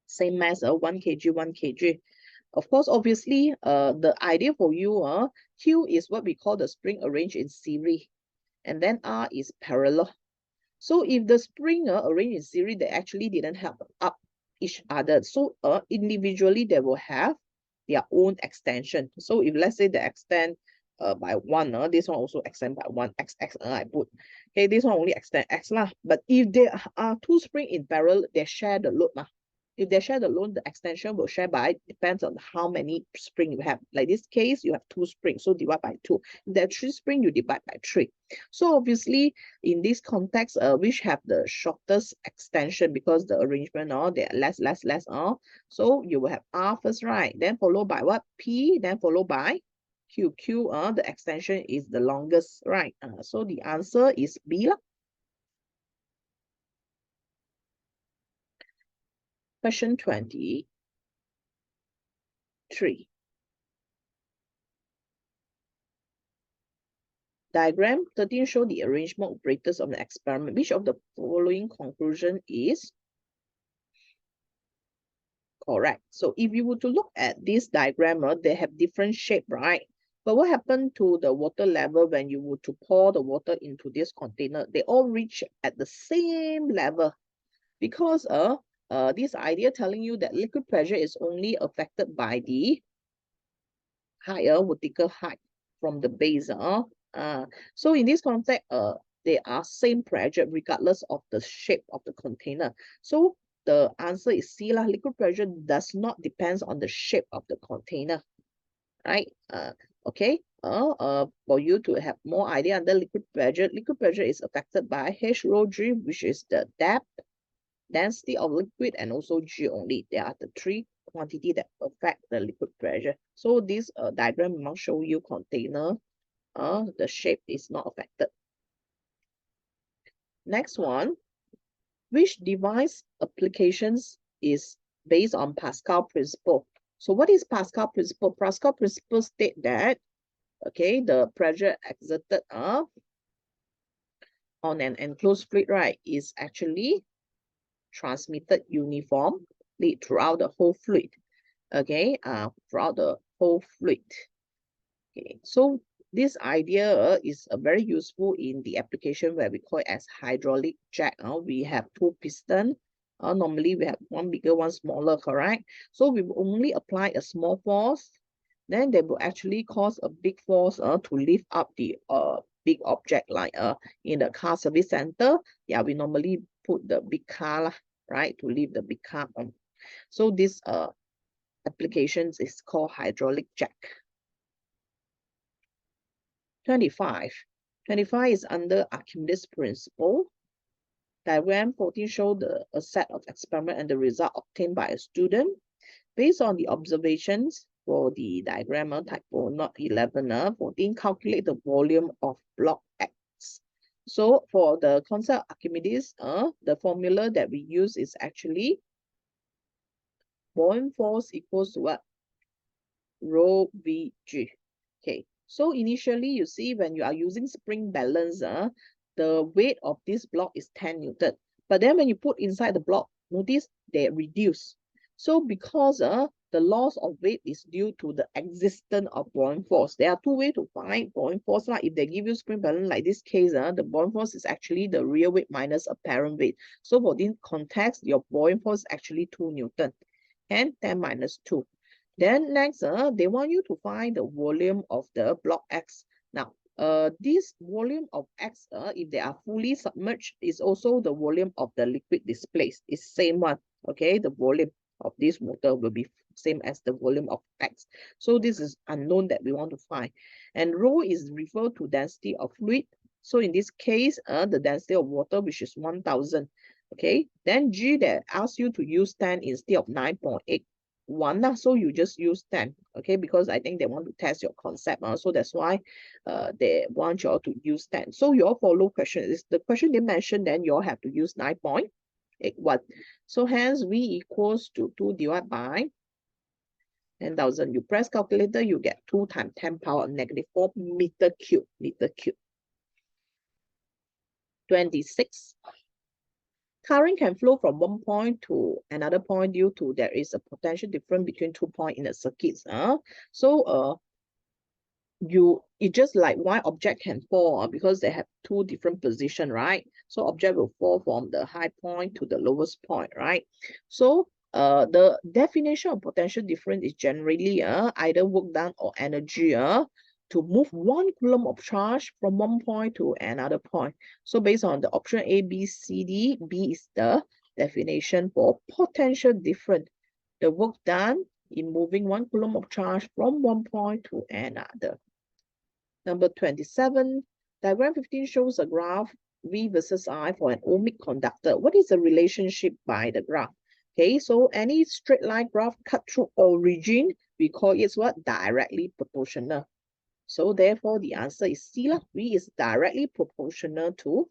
A: same mass of 1 kg, 1 kg, of course, obviously, the idea for you, Q is what we call the spring arranged in series, and then R is parallel. So if the spring arranged in series, they actually didn't help up each other. So individually, they will have their own extension. So if let's say they extend by 1, this one also extend by 1, x, I put. Okay, this one only extend x lah. But if there are 2 spring in parallel, they share the load. If they share the load, the extension will share by, depends on how many spring you have. Like this case, you have 2 springs, so divide by 2. If there are 3 springs, you divide by 3. So obviously, in this context, which have the shortest extension because the arrangement, they are less. So you will have R first, right? Then followed by what? P, then followed by Q. The extension is the longest, right? So the answer is B lah. Question 23. Diagram 13 show the arrangement operators of an experiment. Which of the following conclusion is correct? So if you were to look at this diagram, they have different shape, right? But what happened to the water level when you were to pour the water into this container? They all reach at the same level because this idea telling you that liquid pressure is only affected by the higher vertical height from the base. So in this context, they are same pressure regardless of the shape of the container. So the answer is C lah. Liquid pressure does not depend on the shape of the container, right? Okay. For you to have more idea under liquid pressure is affected by H rho G, which is the depth, density of liquid, and also G only. There are the 3 quantity that affect the liquid pressure. So this diagram will show you container, the shape is not affected. Next one, which device applications is based on Pascal principle? So what is Pascal principle? Pascal principle state that, okay, the pressure exerted on an enclosed fluid, right, is actually transmitted uniformly throughout the whole fluid. Okay, throughout the whole fluid. Okay, so this idea is very useful in the application where we call it as hydraulic jack. We have 2 pistons. Normally we have one bigger, one smaller, correct? So we will only apply a small force, then they will actually cause a big force to lift up the big object, like in the car service center. Yeah, we normally put the big car, right, to lift the big car on. So this applications is called hydraulic jack. 25. 25 is under Archimedes principle. Diagram 14 show a set of experiment and the result obtained by a student. Based on the observations for the diagram typo, not 11, 14, calculate the volume of block X. So for the concept of Archimedes, the formula that we use is actually buoyant force equals to what? Rho Vg. Okay, so initially you see when you are using spring balance, the weight of this block is 10 Newton. But then when you put inside the block, notice they reduce. So because the loss of weight is due to the existence of buoyant force. There are 2 ways to find buoyant force. If they give you spring balance like this case, the buoyant force is actually the real weight minus apparent weight. So for this context, your buoyant force is actually 2 Newton and 10 minus 2. Then next, they want you to find the volume of the block X. Now, this volume of X, if they are fully submerged, is also the volume of the liquid displaced. It's same one, okay? The volume of this water will be same as the volume of X. So this is unknown that we want to find. And rho is referred to density of fluid. So in this case, the density of water, which is 1000. Okay, then G that asks you to use 10 instead of 9.81. So you just use 10. Okay, because I think they want to test your concept. So that's why they want you all to use 10. So you all follow question. Is the question they mentioned, then you all have to use 9.81. So hence V equals to 2 divided by 10,000. You press calculator, you get 2 times 10 power negative 4 meter cube. 26. Current can flow from one point to another point due to there is a potential difference between 2 points in the circuits. So it just like one object can fall because they have two different positions, right? So object will fall from the high point to the lowest point, right? So the definition of potential difference is generally either work done or energy to move 1 coulomb of charge from one point to another point. So based on the option A, B, C, D, B is the definition for potential difference. The work done in moving 1 coulomb of charge from one point to another. Number 27, diagram 15 shows a graph V versus I for an ohmic conductor. What is the relationship by the graph? Okay, so any straight line graph cut through origin, we call it what? Directly proportional. So therefore, the answer is C. V is directly proportional to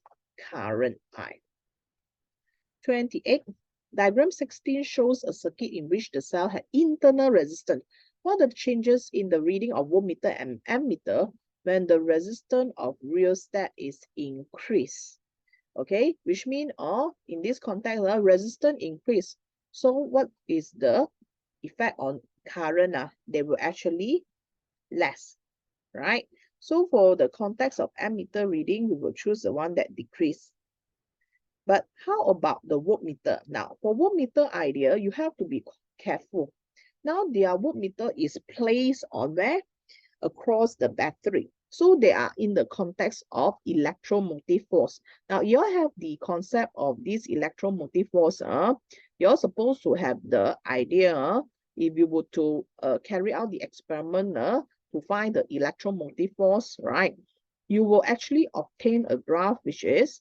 A: current I. 28. Diagram 16 shows a circuit in which the cell had internal resistance. What are the changes in the reading of voltmeter and ammeter when the resistance of rheostat is increased? Okay, which means in this context, resistance increase. So what is the effect on current? They will actually less, right? So for the context of ammeter reading, we will choose the one that decrease. But how about the voltmeter? Now, for voltmeter idea, you have to be careful. Now, their voltmeter is placed on where? Across the battery. So they are in the context of electromotive force. Now, you all have the concept of this electromotive force. You're supposed to have the idea, if you were to carry out the experiment to find the electromotive force, right? You will actually obtain a graph which is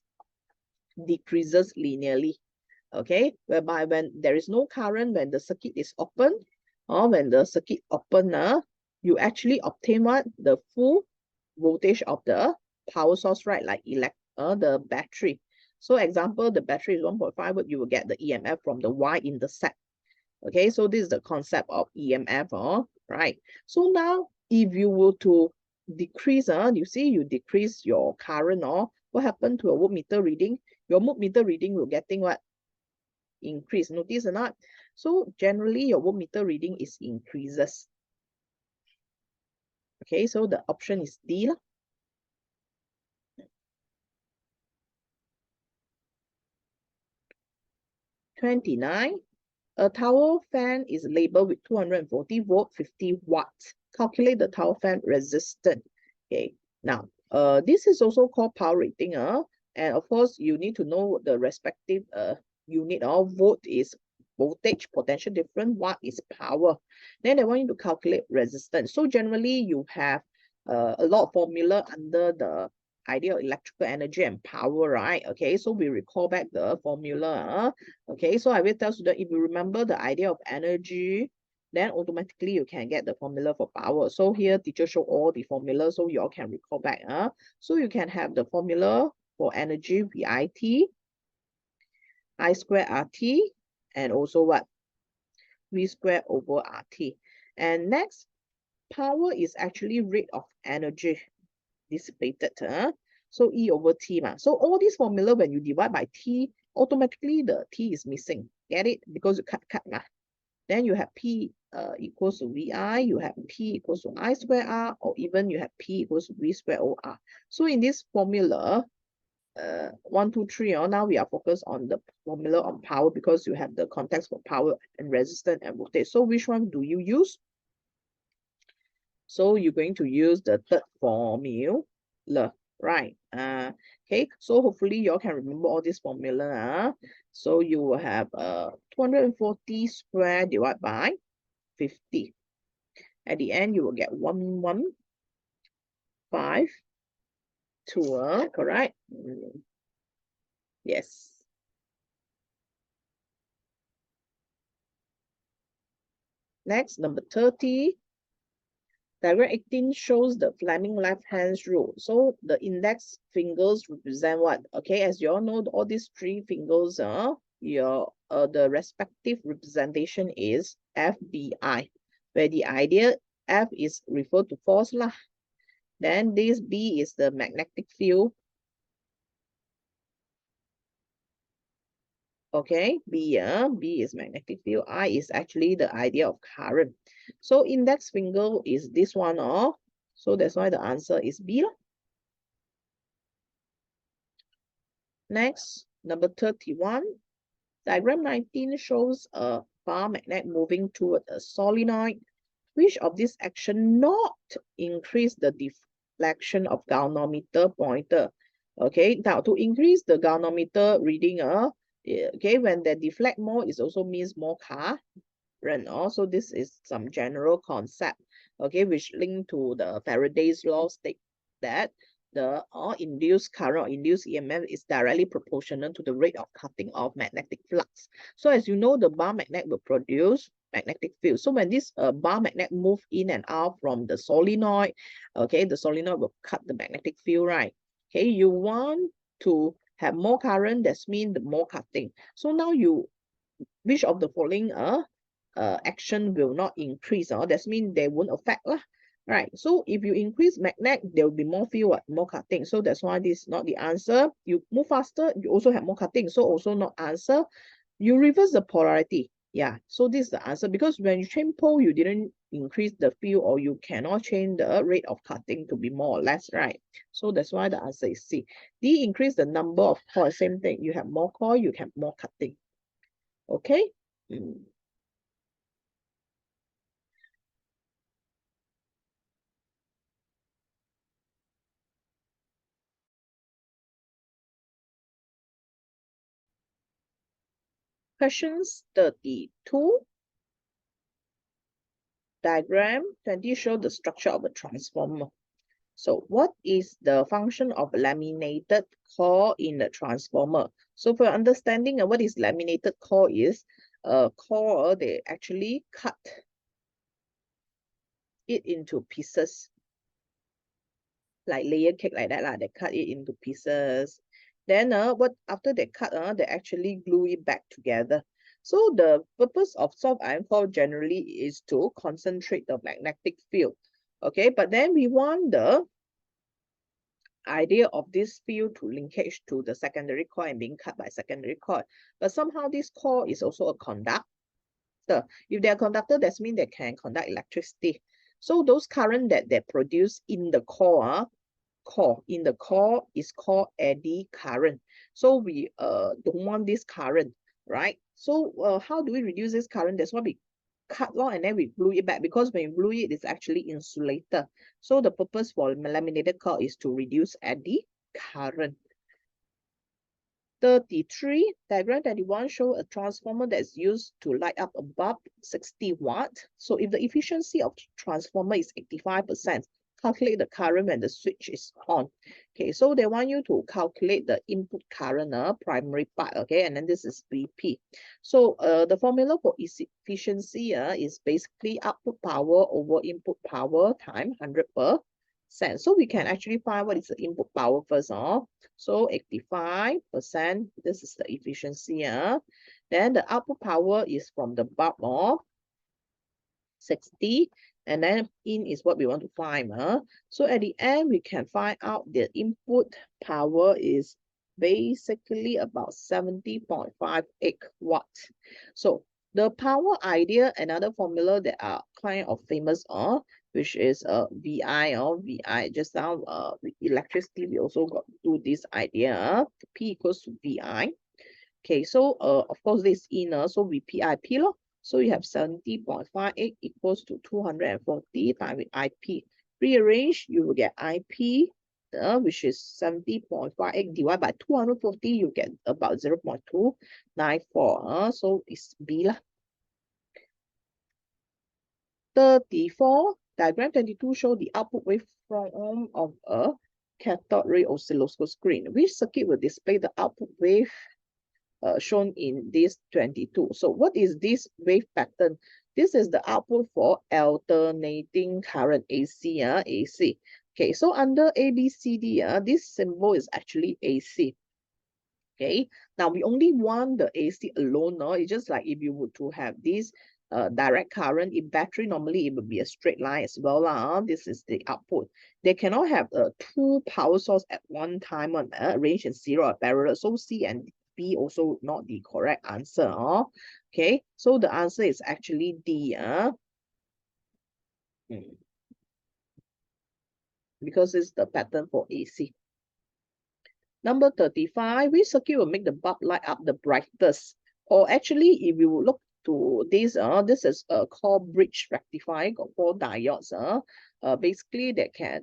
A: decreases linearly, okay, whereby when there is no current, when the circuit is open, or when the circuit open, you actually obtain what? The full voltage of the power source, right? Like the battery. So example, the battery is 1.5 volt, you will get the EMF from the y-intercept. Okay, so this is the concept of EMF, right? So now, if you were to decrease, you see, you decrease your current, what happened to a voltmeter reading? Your voltmeter reading will getting what? Increase. Notice or not? So generally, your voltmeter reading is increases. Okay, so the option is D. 29. A tower fan is labeled with 240 volt, 50 watts. Calculate the tower fan resistance. Okay, now, this is also called power rating. And of course, you need to know the respective unit. Volt is voltage, potential difference, watt is power. Then they want you to calculate resistance. So generally, you have a lot of formula under the idea of electrical energy and power, right? Okay, so we recall back the formula. Okay, so I will tell students, if you remember the idea of energy, then automatically you can get the formula for power. So here, teacher show all the formula, so you all can recall back. So you can have the formula for energy, VIT, I square RT, and also what? V square over RT. And next, power is actually rate of energy dissipated. So E over T. So all these formula, when you divide by T, automatically the T is missing. Get it? Because you cut. Then you have P equals to VI, you have P equals to I square R, or even you have P equals to V square OR. So in this formula, 1, 2, 3, now we are focused on the formula on power because you have the context for power and resistance and voltage. So which one do you use? So you're going to use the third formula, right? Okay, so hopefully you all can remember all this formula. So you will have 240 square divided by 50. At the end, you will get 115, correct? Yes. Next, number 30. Diagram 18 shows the Fleming left-hand rule. So the index fingers represent what? Okay, as you all know, all these three fingers are the respective representation is FBI, where the idea F is referred to force lah. Then this B is the magnetic field. Okay, B is magnetic field. I is actually the idea of current. So index finger is this one, so that's why the answer is B lah. Next, number 31. Diagram 19 shows a bar magnet moving toward a solenoid. Which of this action not increase the deflection of galvanometer pointer? Okay, now to increase the galvanometer reading, okay, when they deflect more, it also means more current. Also, this is some general concept, okay, which link to the Faraday's law state that the induced current or induced EMF is directly proportional to the rate of cutting of magnetic flux. So as you know, the bar magnet will produce magnetic field. So when this bar magnet move in and out from the solenoid, okay, the solenoid will cut the magnetic field, right? Okay, you want to have more current, that means the more cutting. So now which of the following action will not increase? That means they won't affect lah. Right, so if you increase magnet, there will be more field, more cutting. So that's why this is not the answer. You move faster, you also have more cutting. So also not answer. You reverse the polarity. Yeah, so this is the answer, because when you change pole, you didn't increase the field, or you cannot change the rate of cutting to be more or less, right? So that's why the answer is C. D, increase the number of coils. Same thing. You have more coil, you have more cutting. Okay. Questions 32. Diagram 20 show the structure of a transformer. So what is the function of laminated core in the transformer? So for understanding what is laminated core is, core, they actually cut it into pieces, like layer cake like that lah. They cut it into pieces. Then after they cut, they actually glue it back together. So the purpose of soft iron core generally is to concentrate the magnetic field. Okay, but then we want the idea of this field to linkage to the secondary coil and being cut by secondary coil. But somehow this core is also a conductor. If they are conductor, that means they can conduct electricity. So those current that they produce in the core, in the core is called eddy current. So we don't want this current, right? So how do we reduce this current? That's why we cut long and then we glue it back, because when you glue it, it's actually insulator. So the purpose for laminated core is to reduce eddy current. 33, diagram 31 show a transformer that's used to light up a bulb 60 watt. So if the efficiency of transformer is 85%, calculate the current when the switch is on. Okay, so they want you to calculate the input current, primary part, okay, and then this is VP. So the formula for efficiency is basically output power over input power times 100%. So we can actually find what is the input power first. So 85%, this is the efficiency. Then the output power is from the bulb, 60. And then in is what we want to find. So at the end, we can find out the input power is basically about 70.58 watts. So the power idea, another formula that are kind of famous, which is VI, VI. Just now, electricity, we also got to do this idea. P equals to VI. Okay, so of course this in, so we PIP lor. So you have 70.58 equals to 240 times with IP. Rearrange, you will get IP, which is 70.58 divided by 240, you get about 0.294. So it's B lah. 34, diagram 22 show the output waveform of a cathode ray oscilloscope screen. Which circuit will display the output wave shown in this 22? So what is this wave pattern? This is the output for alternating current, AC, AC. Okay, so under ABCD, this symbol is actually AC. Okay, now we only want the AC alone. No? It's just like if you were to have this direct current in battery, normally it would be a straight line as well. This is the output. They cannot have two power source at one time arranged in serial or parallel. So C and B also not the correct answer. Okay, so the answer is actually D. Because it's the pattern for AC. Number 35, which circuit will make the bulb light up the brightest? Or actually, if you look to this, this is called bridge rectifier, got 4 diodes. Basically, they can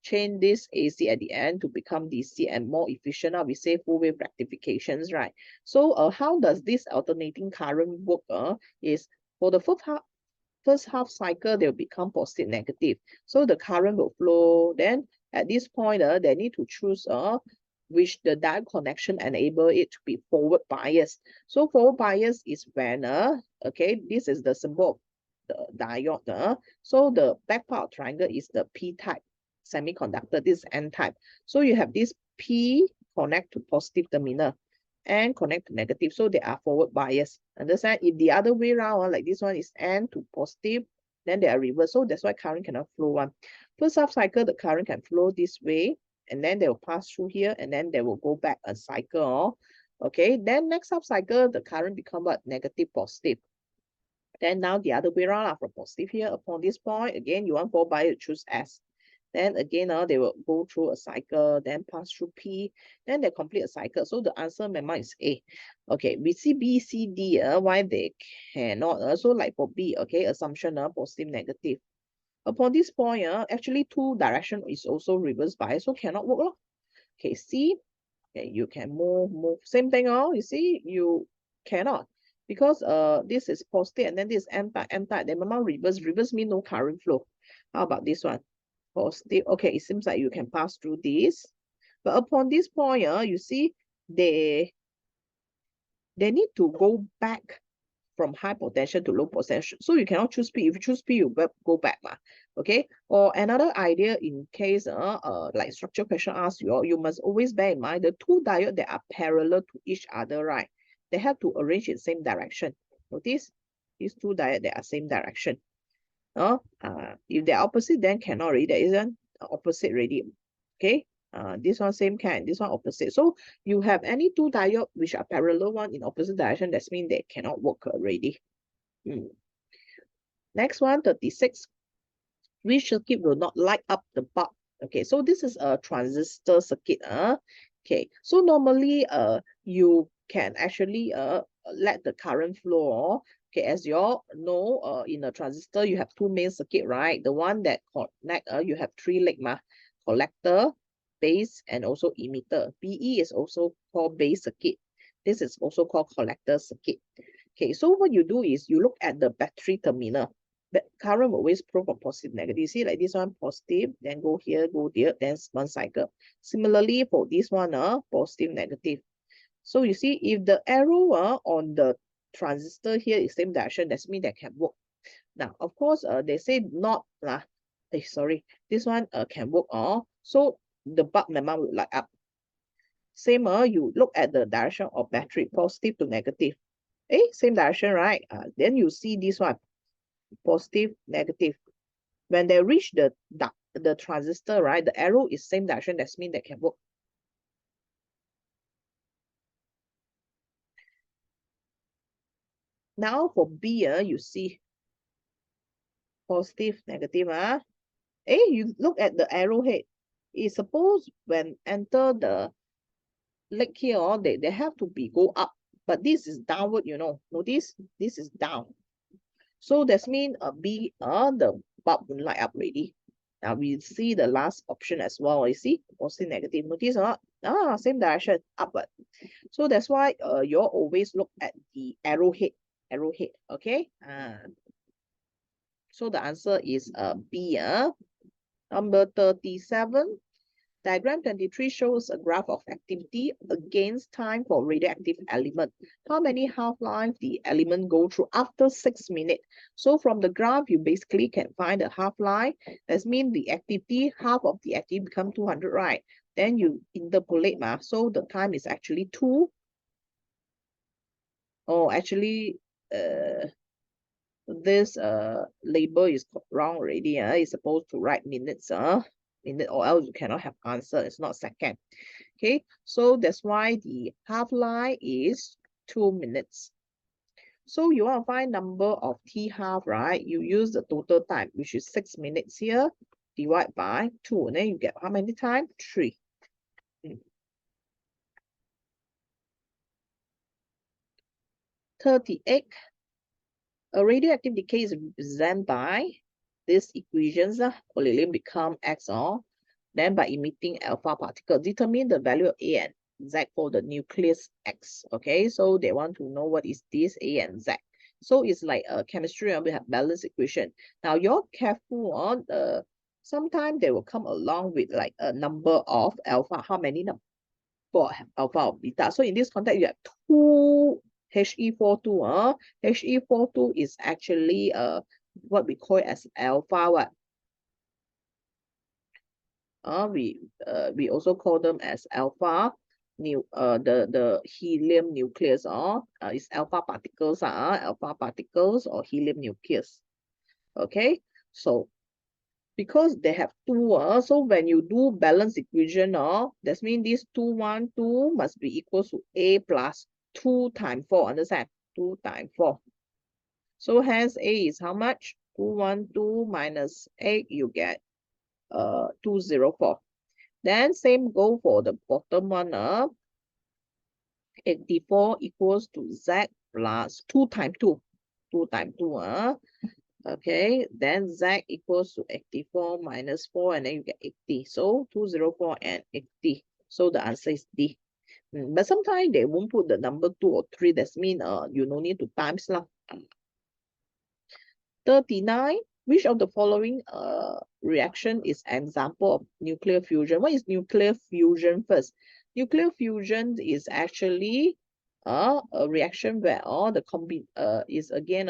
A: chain this AC at the end to become DC and more efficient. We say full wave rectifications, right? So how does this alternating current work? Is for the first half cycle, they will become positive, negative. So the current will flow. Then at this point, they need to choose which the diode connection enable it to be forward bias. So forward bias is when, okay, this is the symbol of the diode. So the back part of triangle is the P-type semiconductor. This is N-type. So you have this P connect to positive terminal and connect to negative. So they are forward bias. Understand? If the other way around, like this one is N to positive, then they are reverse. So that's why current cannot flow one. First half cycle, the current can flow this way, and then they will pass through here, and then they will go back a cycle. Okay, then next half cycle, the current become what? Negative, positive. Then now the other way around, from positive here, upon this point, again, you want forward bias, choose S. Then again, they will go through a cycle, then pass through P, then they complete a cycle. So the answer, remember, is A. Okay, we see B, C, D, why they cannot. So like for B, okay, assumption, positive, negative. Upon this point, actually two direction is also reverse bias, so cannot work. Okay, C, okay, you can move. Same thing, you see, you cannot. Because this is positive and then this is N-type, then remember reverse means no current flow. How about this one? Positive. Okay, it seems like you can pass through this. But upon this point, you see, they need to go back from high potential to low potential. So you cannot choose P. If you choose P, you go back. Okay. Or another idea in case like structure question asks you, you must always bear in mind the two diodes that are parallel to each other, right? They have to arrange in same direction. Notice these two diodes that are same direction. If they're opposite, then cannot already. There isn't opposite already. Okay. This one same kind, this one opposite. So you have any two diodes which are parallel one in opposite direction, that means they cannot work already. Next one, 36. Which circuit will not light up the bulb? Okay, so this is a transistor circuit. Okay, so normally you can actually let the current flow. Okay, as you all know, in a transistor you have two main circuit, right? The one that connect, you have three leg, collector, base, and also emitter. BE is also called base circuit. This is also called collector circuit. Okay, so what you do is you look at the battery terminal. But current will always flow from positive, negative. You see, like this one positive, then go here, go there, then one cycle. Similarly, for this one, positive, negative. So you see, if the arrow on the transistor here is same direction, that means that can work. Now, of course, they say not, sorry, this one can work. So the bulb number will light up. Same, you look at the direction of battery, positive to negative. Same direction, right? Then you see this one, positive, negative. When they reach the transistor, right, the arrow is same direction, that means they can work. Now for B, you see positive, negative. You look at the arrowhead. It's supposed when enter the leg here, they have to be go up, but this is downward, Notice this is down. So that means B, the bulb will light up already. Now we see the last option as well. You see, positive, negative. Notice same direction, upward. So that's why you always look at the arrowhead. Okay. So the answer is B. Number 37. Diagram 23 shows a graph of activity against time for radioactive element. How many half-life the element go through after 6 minutes? So from the graph, you basically can find the half-life. That means the activity, half of the activity become 200, right? Then you interpolate, so the time is actually 2. Oh, actually, this label is wrong already. It's supposed to write minutes, minute, or else you cannot have answer. It's not second. Okay, so that's why the half-life is 2 minutes. So you want to find number of T half, right? You use the total time, which is 6 minutes here, divide by 2, and then you get how many times? 3. 38. A radioactive decay is represented by these equations. Polonium become XOR. Then by emitting alpha particle, determine the value of A and Z for the nucleus X. Okay, so they want to know what is this A and Z. So it's like a chemistry, we have balance equation. Now you're careful on sometimes they will come along with like a number of alpha. How many number of alpha or beta? So in this context, you have 2 He42. He42 is actually what we call as alpha what? We also call them as alpha the helium nucleus is alpha particles or helium nucleus. Okay, so because they have 2 so when you do balance equation that means this 212 must be equal to A plus 2 times 4. Understand? 2 times 4. So hence A is how much? 212 minus 8, you get 204. Then same go for the bottom one. 84 equals to Z plus 2 times 2. 2 times 2. Okay, then Z equals to 84 minus 4, and then you get 80. So 204 and 80. So the answer is D. But sometimes they won't put the number 2 or 3. That means you no need to times lah. 39. Which of the following reaction is an example of nuclear fusion? What is nuclear fusion first? Nuclear fusion is actually a reaction where all the is again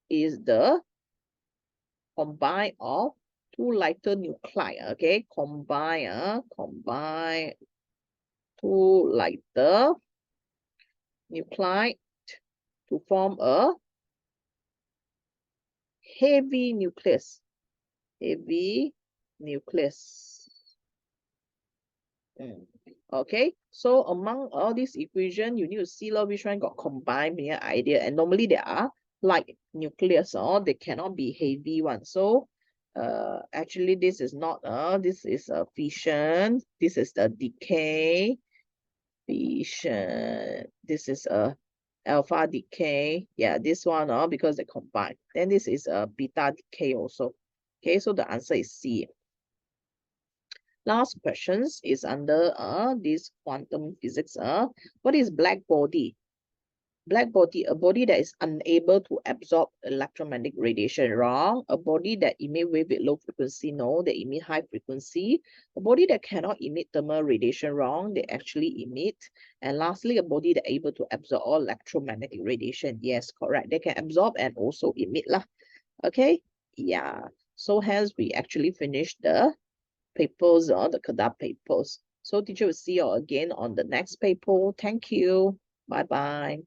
A: is the combine of 2 lighter nuclei. Okay, combine 2 lighter nuclei to form a heavy nucleus. Heavy nucleus. Okay, so among all these equations, you need to see which one got combined idea. And normally they are like nucleus, they cannot be heavy one. So actually this is not this is a fission, this is the decay, fission, this is a alpha decay. Yeah, this one because they combine. Then this is a beta decay also. Okay, so the answer is C. Last questions is under this quantum physics. What is black body? Black body, a body that is unable to absorb electromagnetic radiation. Wrong. A body that emit wave with low frequency. No, they emit high frequency. A body that cannot emit thermal radiation. Wrong, they actually emit. And lastly, a body that able to absorb all electromagnetic radiation. Yes, correct. They can absorb and also emit lah. Okay, yeah. So hence we actually finished the papers, the Kedah papers. So teacher will see you again on the next paper. Thank you. Bye-bye.